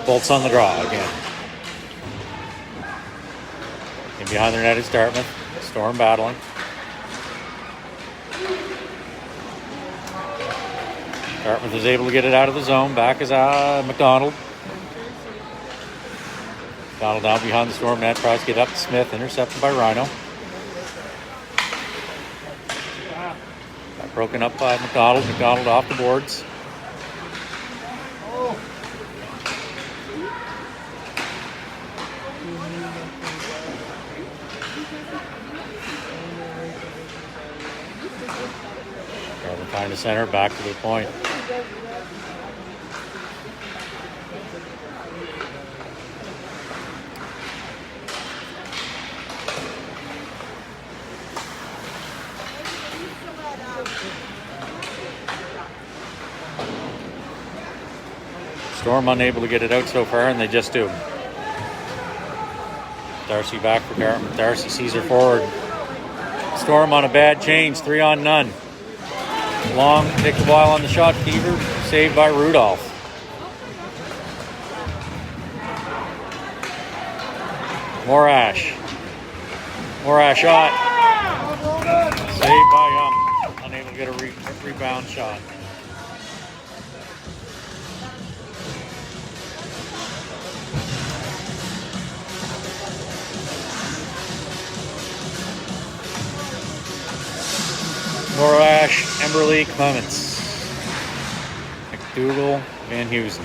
Bolts on the draw again. And behind their net is Dartmouth. Storm battling. Dartmouth is able to get it out of the zone. Back is McDonald. McDonald down behind the Storm net. Tries to get up to Smith. Intercepted by Rhino. Got broken up by McDonald. McDonald off the boards. Trying to center back to the point. Storm unable to get it out so far, and they just do. Darcy back for Dartmouth. Darcy sees her forward. Storm on a bad change, 3-on-none. Long, takes a while on the shot. Keever, saved by Rudolph. Morash shot. Saved by Young. Unable to get a rebound shot. Morash, Emberley, Clements, McDougall, Van Heusen.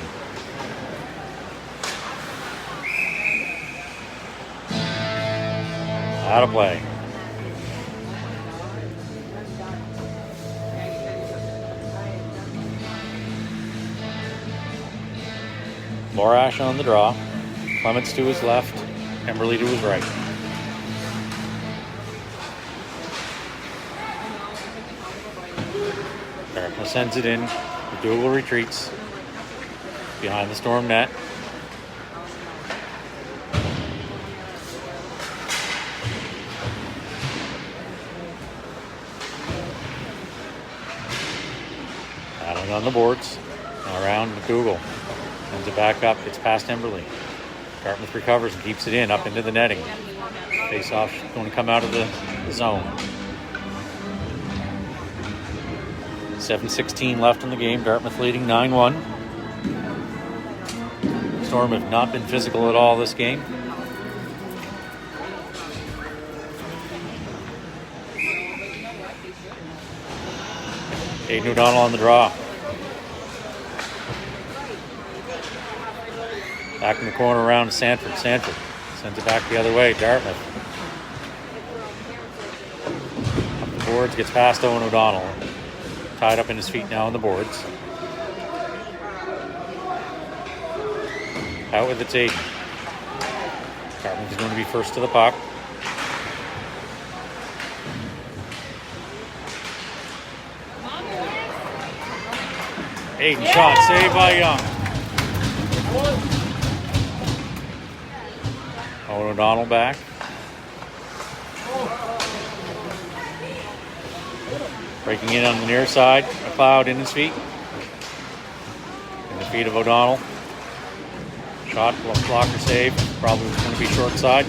Out of play. Morash on the draw. Clements to his left, Emberley to his right. Dartmouth sends it in. McDougall retreats behind the Storm net. Down on the boards. Around McDougall. Sends it back up. It's past Emberley. Dartmouth recovers and keeps it in. Up into the netting. Face off going to come out of the zone. 7:16 left in the game. Dartmouth leading 9-1. Storm have not been physical at all this game. Aiden O'Donnell on the draw. Back in the corner around Sanford. Sanford sends it back the other way. Dartmouth. Up the boards, gets past Owen O'Donnell. Tied up in his feet now on the boards. Out with its Aiden. Dartmouth is going to be first to the puck. Aiden shot, saved by Young. Owen O'Donnell back. Breaking in on the near side. McLeod in his feet. In the feet of O'Donnell. Shot, blocker save. Probably going to be short side.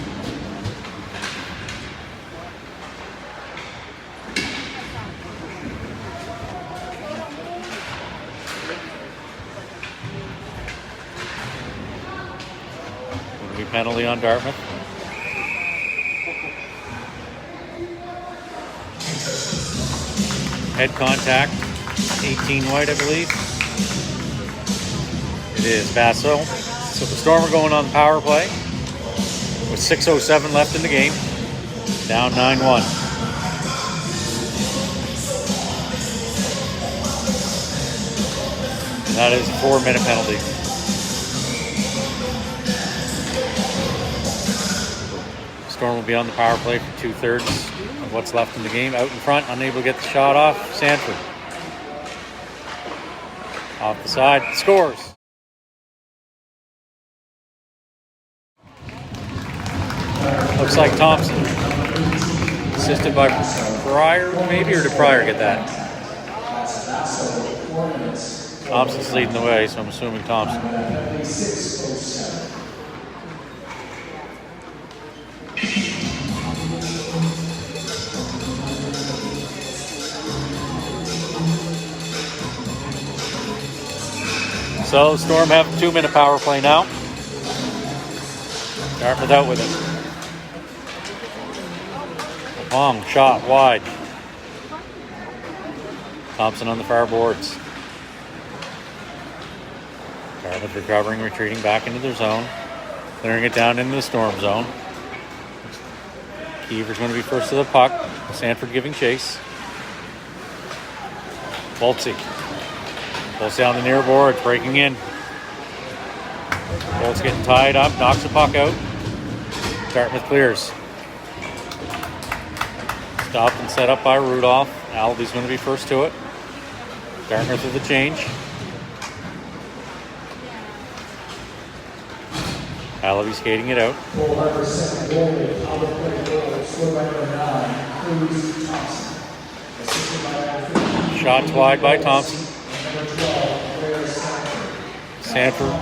Penalty on Dartmouth. Head contact, 18 white, I believe. It is Basso. So the Storm are going on the power play with 6:07 left in the game. Down 9-1. And that is a 4-minute penalty. Storm will be on the power play for 2/3 of what's left in the game. Out in front, unable to get the shot off. Sanford. Off the side, scores. Looks like Thompson. Assisted by Pryor, maybe, or did Pryor get that? Thompson's leading the way, so I'm assuming Thompson. So Storm have a 2-minute power play now. Dartmouth out with it. Long shot wide. Thompson on the far boards. Dartmouth recovering, retreating back into their zone. Clearing it down into the Storm zone. Keever's going to be first to the puck. Sanford giving chase. Boltsy. Pulls down the near boards, breaking in. Bolt's getting tied up, knocks the puck out. Dartmouth clears. Stopped and set up by Rudolph. Alby's going to be first to it. Dartmouth with the change. Allaby skating it out. Shots wide by Thompson. Sanford.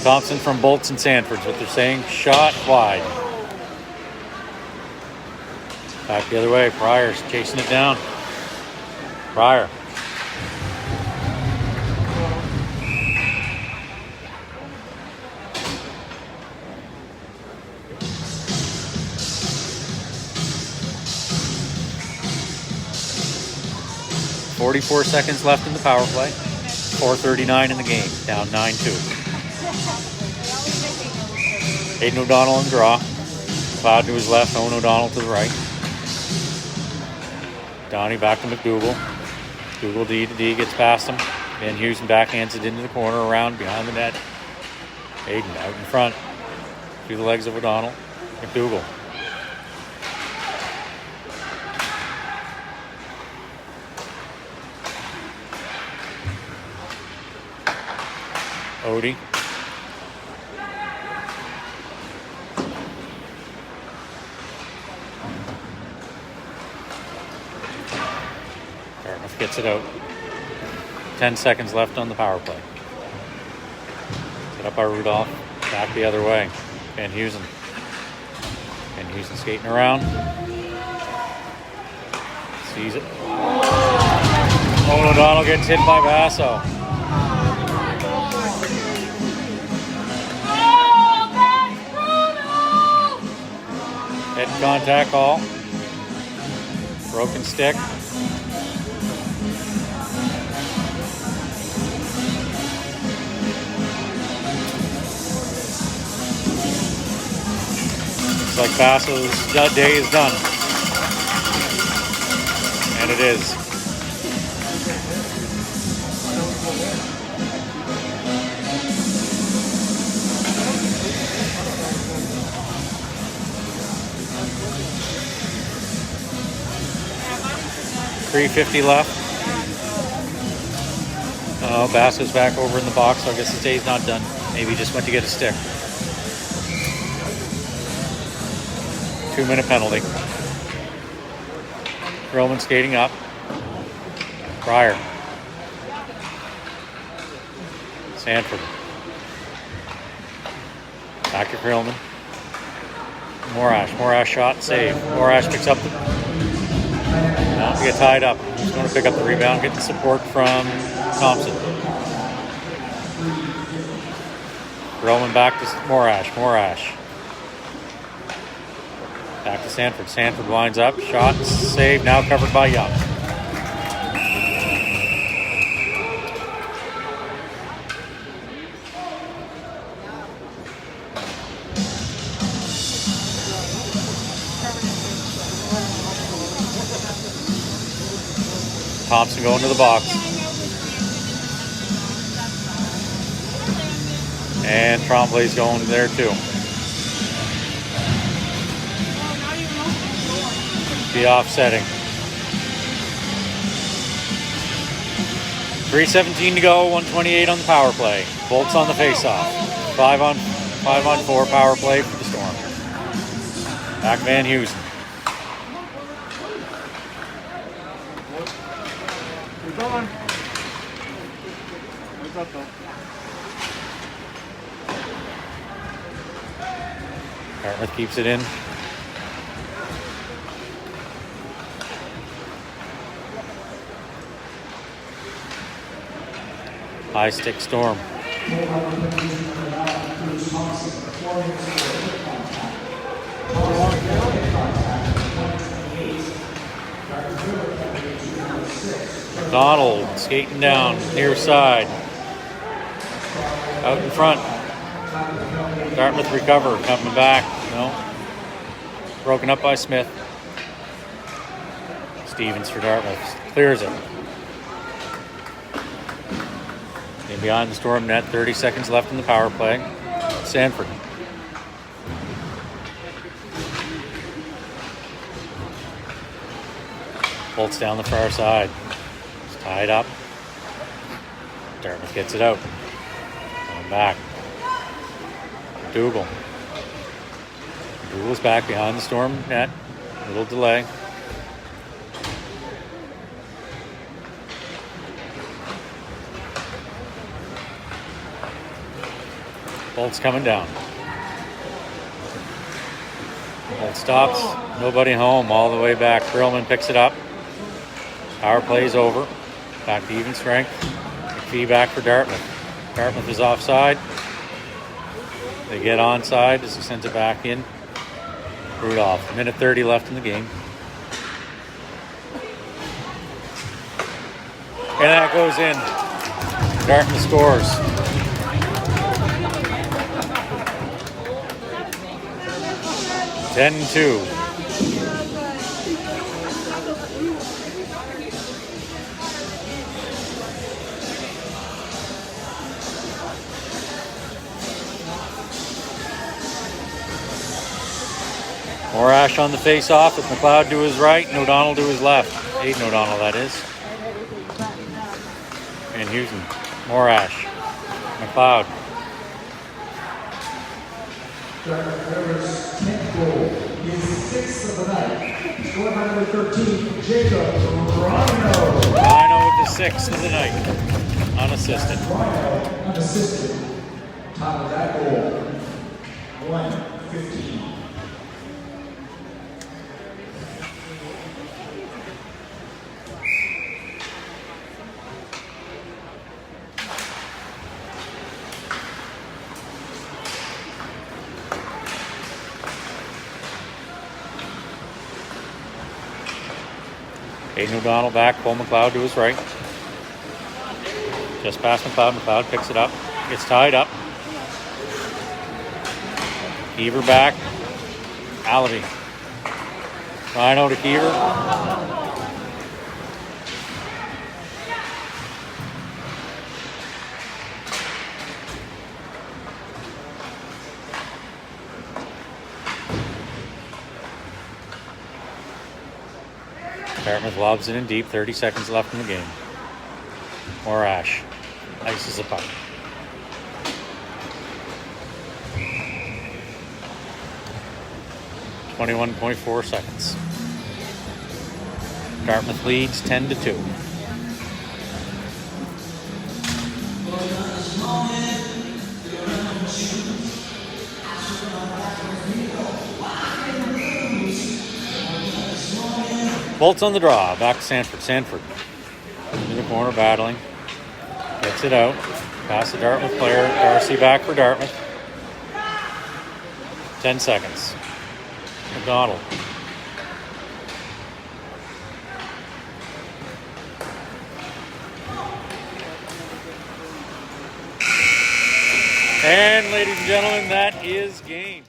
Thompson from Bolts and Sanford's what they're saying. Shot wide. Back the other way. Pryor's chasing it down. Pryor. .44 seconds left in the power play. 4:39 in the game. Down 9-2. Aiden O'Donnell on the draw. Cloud to his left. Owen O'Donnell to the right. Donnie back to McDougall. McDougall D to D, gets past him. Van Heusen backhands it into the corner, around behind the net. Aiden out in front. Through the legs of O'Donnell. McDougall. Odie. Dartmouth gets it out. 10 seconds left on the power play. Set up by Rudolph. Back the other way. Van Heusen. Van Heusen skating around. Sees it. Oh, O'Donnell gets hit by Basso. Head contact call. Broken stick. Looks like Basso's day is done. And it is. .350 left. Oh, Basso's back over in the box, so I guess his day's not done. Maybe he just went to get a stick. 2-minute penalty. Roman skating up. Pryor. Sanford. Back to Krillman. Morash shot, save. Morash picks up the... Now to get tied up. He's going to pick up the rebound, get the support from Thompson. Roman back to Morash. Back to Sanford. Sanford winds up. Shot, save, now covered by Young. Thompson going to the box. And Tremblay's going there too. Be offsetting. 3:17 to go, 128 on the power play. Bolts on the face-off. 5 on 4 power play for the Storm. Back Van Heusen. Dartmouth keeps it in. High stick Storm. Donald skating down near side. Out in front. Dartmouth recover, coming back. No. Broken up by Smith. Stevens for Dartmouth. Clears it. In behind the Storm net, 30 seconds left in the power play. Sanford. Bolts down the far side. It's tied up. Dartmouth gets it out. Going back. Dougal. Dougal's back behind the Storm net. Little delay. Bolt's coming down. Bolt stops. Nobody home. All the way back. Perlman picks it up. Power play's over. Back to even strength. McPhee back for Dartmouth. Dartmouth is offside. They get onside as he sends it back in. Rudolph. Minute 30 left in the game. And that goes in. Dartmouth scores. (10-2). Morash on the face-off with McLeod to his right and O'Donnell to his left. Aiden O'Donnell, that is. And Heusen. Morash. McLeod. Dartmouth's 10th goal, his 6th of the night. Scored by number 13, Jacob Rhino. Rhino with the 6th of the night, unassisted. Rhino, unassisted. Time of that goal, 1:15. Aiden O'Donnell back, Cole McLeod to his right. Just past McLeod. McLeod picks it up. Gets tied up. Keever back. Allaby. Rhino to Keever. Dartmouth lobs it in deep. 30 seconds left in the game. Or Ash. Ices the puck. .4 seconds. Dartmouth leads 10-2. Bolts on the draw. Back to Sanford. Sanford in the corner battling. Gets it out. Pass the Dartmouth player. Darcy back for Dartmouth. 10 seconds. McDonald. And ladies and gentlemen, that is game.